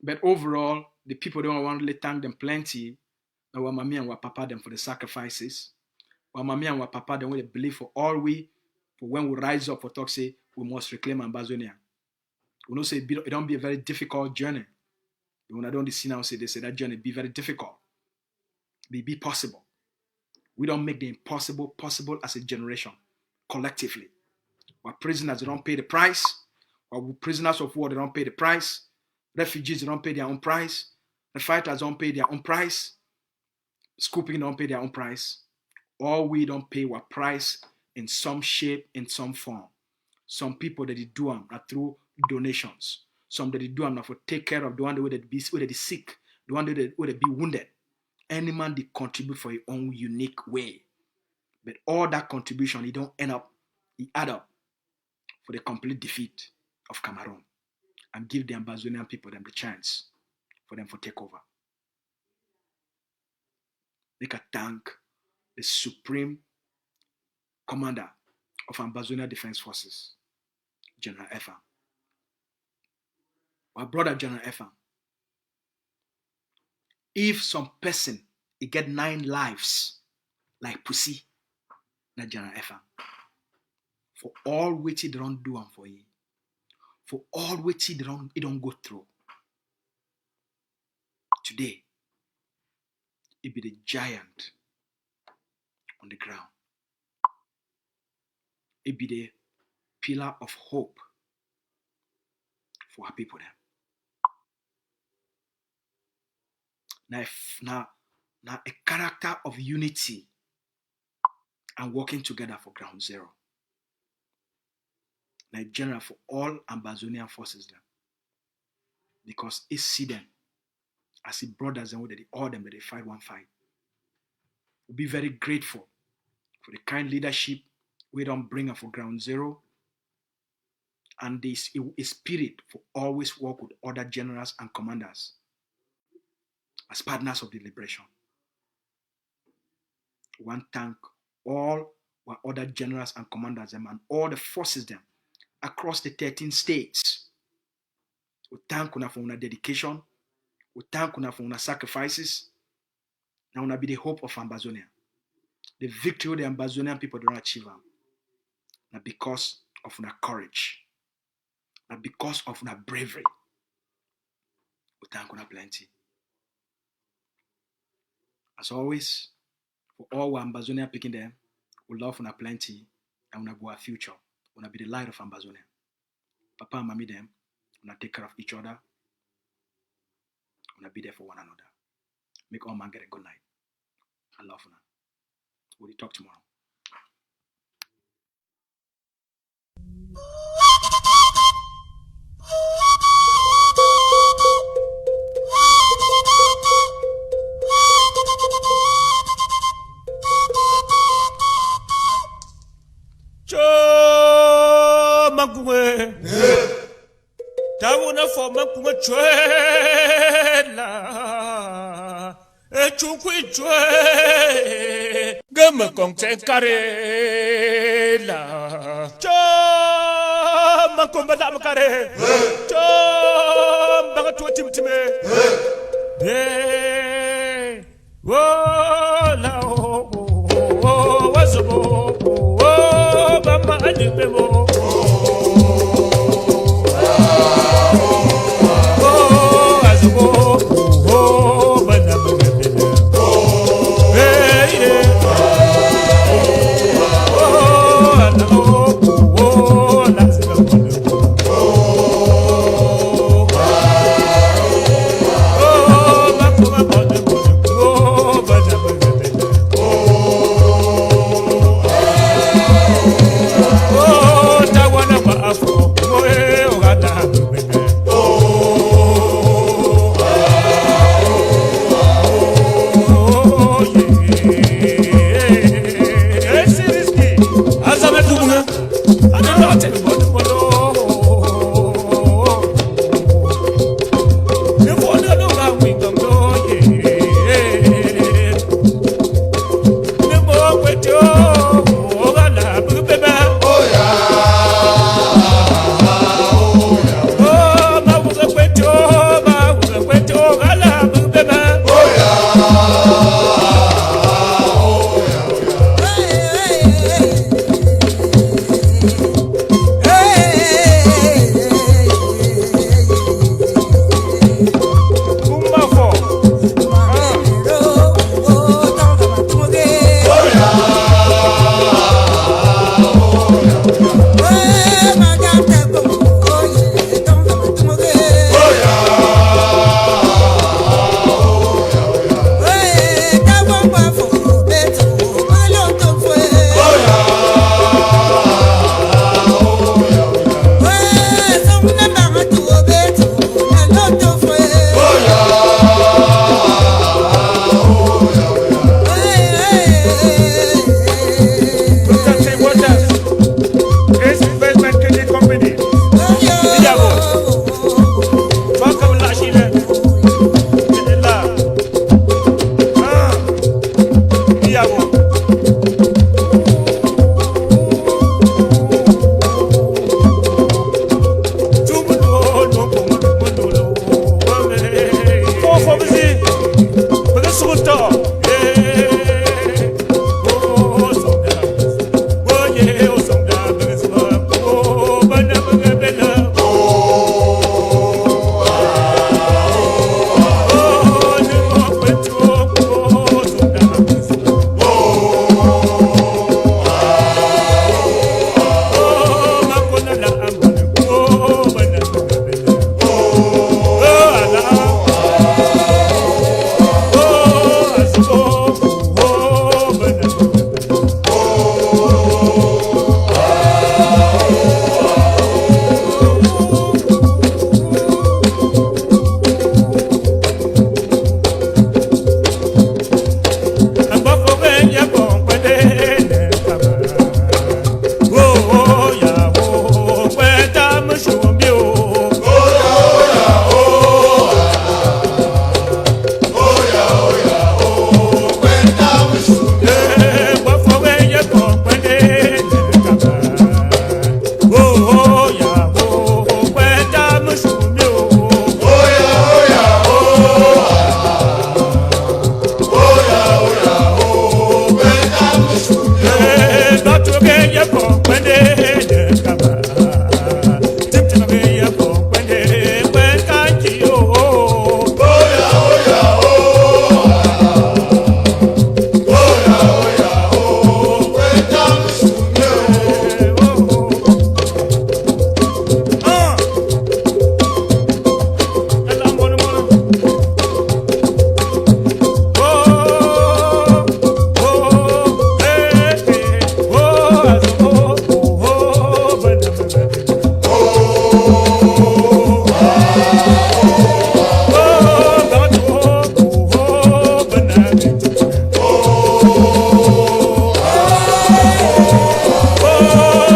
But overall, the people don't want to thank them plenty. Now, our mommy and our papa them for the sacrifices. Our mommy and our papa them will believe for all we, for when we rise up for talk say we must reclaim Ambazonia. We know say it don't be a very difficult journey. When I don't see now say they say that journey be very difficult. Be possible. We don't make the impossible possible as a generation, collectively. Our prisoners, they don't pay the price. Our prisoners of war, they don't pay the price. Refugees, they don't pay their own price. The fighters don't pay their own price. Scooping don't pay their own price. All we don't pay our price in some shape, in some form. Some people that they do them are through donations. Some that they do them for take care of the one that be sick, the one that they be wounded. Any man they contribute for his own unique way. But all that contribution, it don't end up, it add up for the complete defeat of Cameroun and give the Ambazonian people them the chance for them to take over. They can thank the Supreme Commander of Ambazonia Defense Forces, General Efang. Our brother General Efang. If some person he get 9 lives like pussy, na General Efang. For all which he don't do and for you. For all which he don't go through. Today, he be the giant on the ground. He be the pillar of hope for our people there. Now a character of unity and working together for ground zero. Now general for all Ambazonian forces there. Because he see them as his brothers and all them that they fight one fight. We'll be very grateful for the kind leadership we don't bring up for ground zero and this spirit for always work with other generals and commanders as partners of the liberation. We want to thank all our other generals and commanders them and all the forces them across the 13 states. We thank you for your dedication. We thank you for your sacrifices. Now we be the hope of Ambazonia. The victory the Ambazonian people don't achieve them. Not because of your courage. Not because of your bravery. We thank you plenty. As always, for all our Ambazonian picking them, we love you plenty and we go our future. We be the light of Ambazonia. Papa and mommy them, we take care of each other. We be there for one another. Make all man get a good night. I love you. We'll talk tomorrow. Tawuna forma kuma chwela chukwi chwe gama kongte karela chama komba dam kare chama tu timtime la wazobo mama adibemo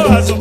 Hey,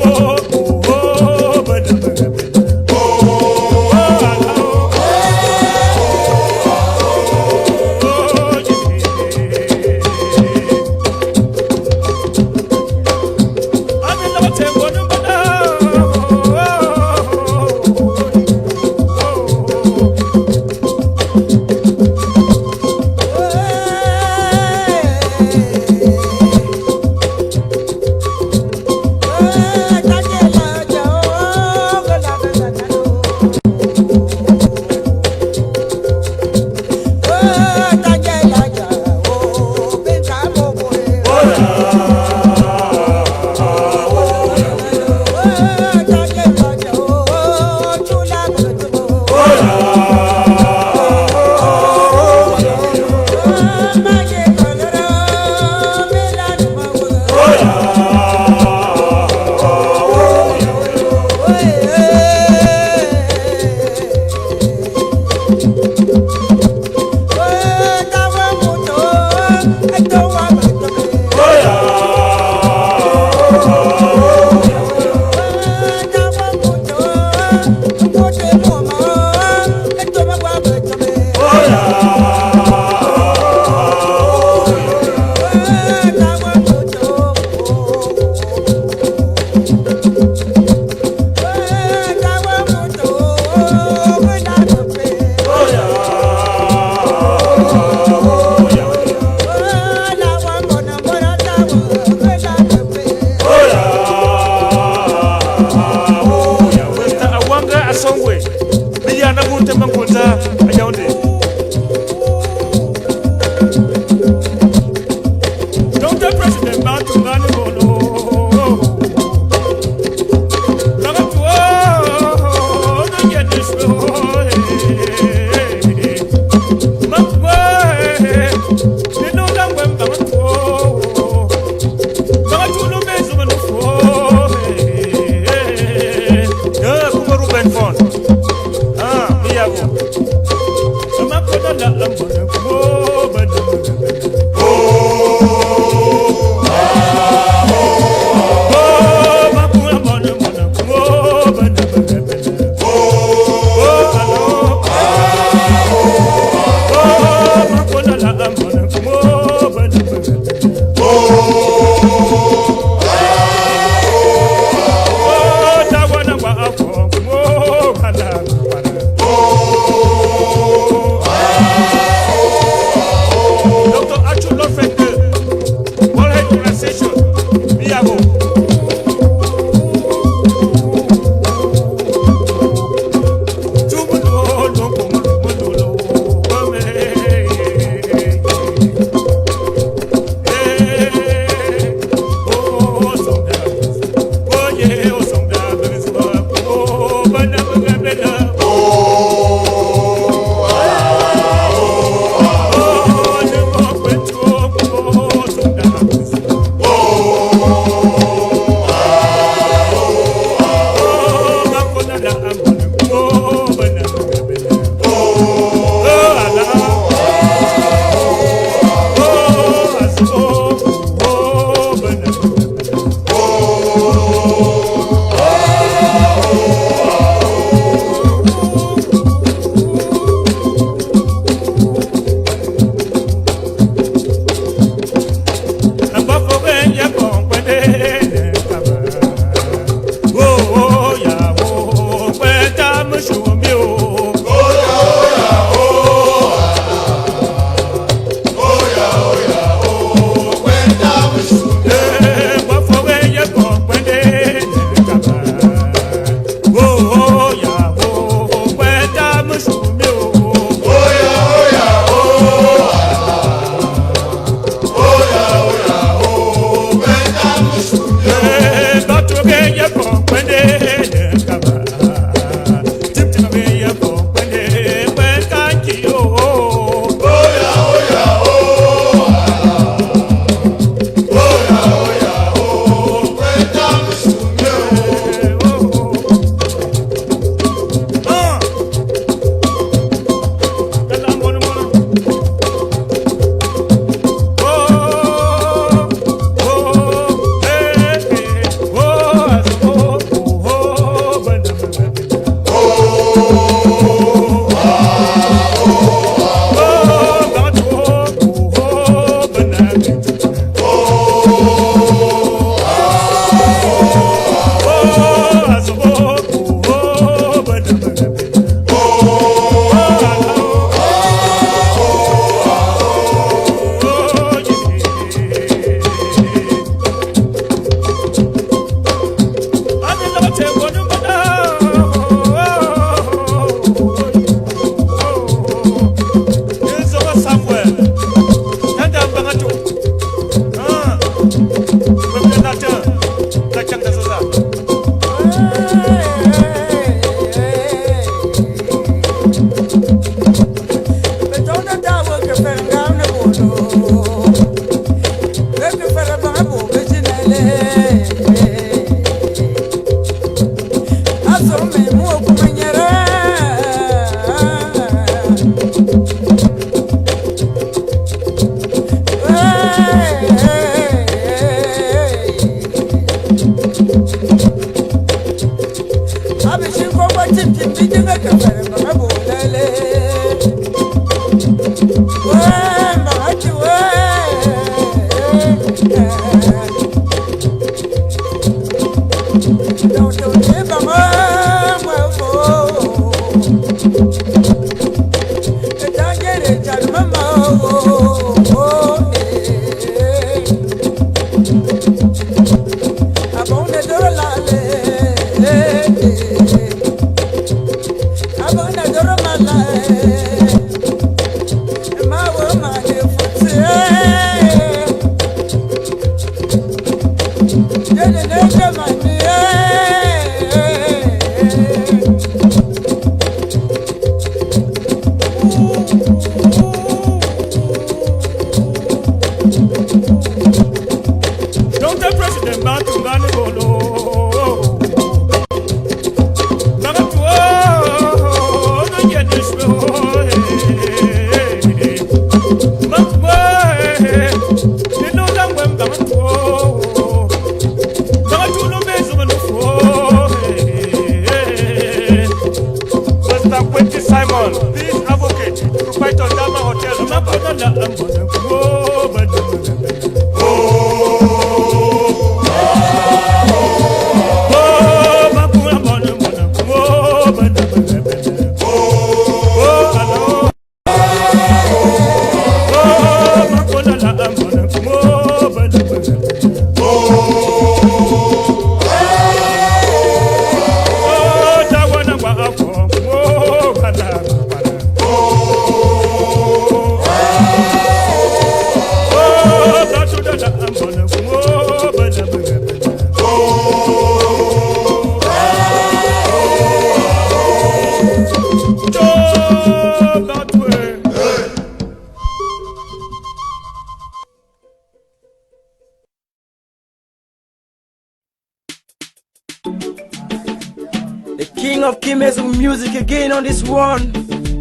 The king of kings of music again on this one.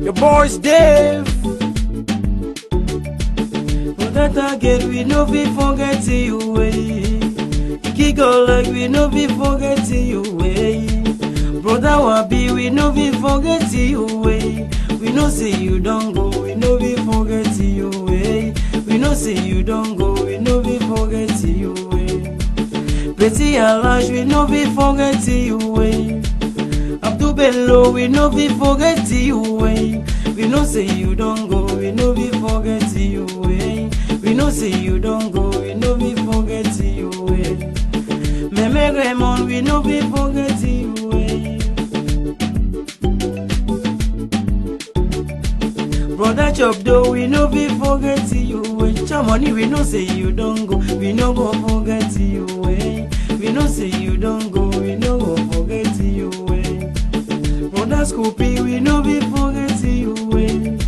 Your boy's Dave. For that target we no be forget you way. Kick out like we no be forget you way. Brother Wabi we no be forget you way. We no say you don't go, we no be forget you way. We no say you don't go, we no be forget you way. Pretty Alash we no be forget you way. Abdul Bello, we no be forget you way. We no say you don't go, we no be forget you way. We no say you don't go, we no be forget you way. Meme Raymond, we no be forget you way. Brother Chop though, we no be forget you way. Chamoni, we no say you don't go, we no go forget you way. We no say you don't go, we no go forget you way. Brother Scoopy, we no be forget you way.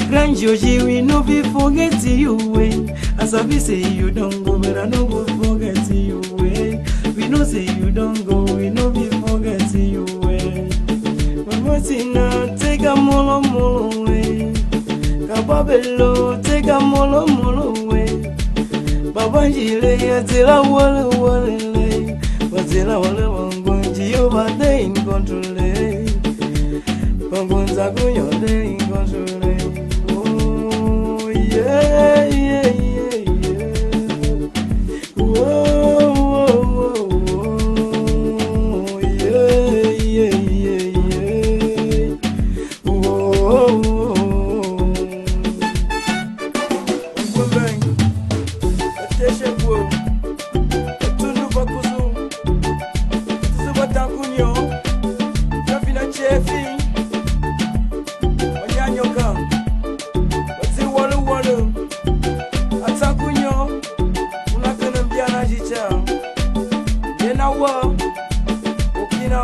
Grand Joji, we no be forget you way. As I be say you don't go, but I no go forget you way. We no say you don't go, we no be forget you way. But what's in now, take a molo way. Kababelo, take a molo way. Babanjile, yatila wale. Wazila wale wangonji, over there in control. Wangonza kunyo there in control. Oh, yeah. Whoa.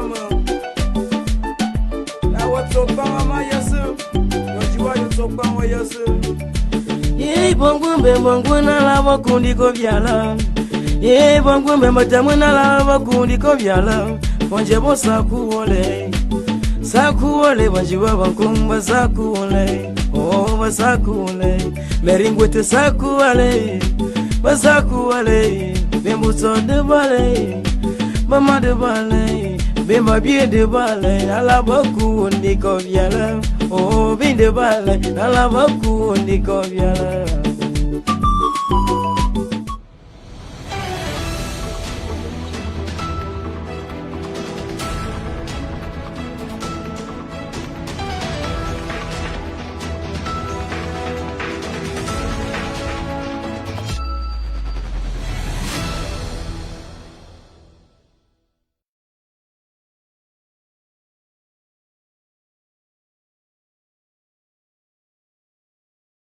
Madame. Now what's up, Mama? Yes, sir. What you want to talk about? Yes, sir. Ye bongo na la bakundi ko byala. Ye bongo matamu na la bakundi ko byala. Bonje bo sakuole. Sakuole banjiwa bankumba sakuole. Oh basakuole. Meringwete sakuole. Basakuole. Bembuso de balai. Mama de balai. Bemba bien de balai. Na la bakundi ko byala. Oh bin de balai. Na la bakundi ko byala.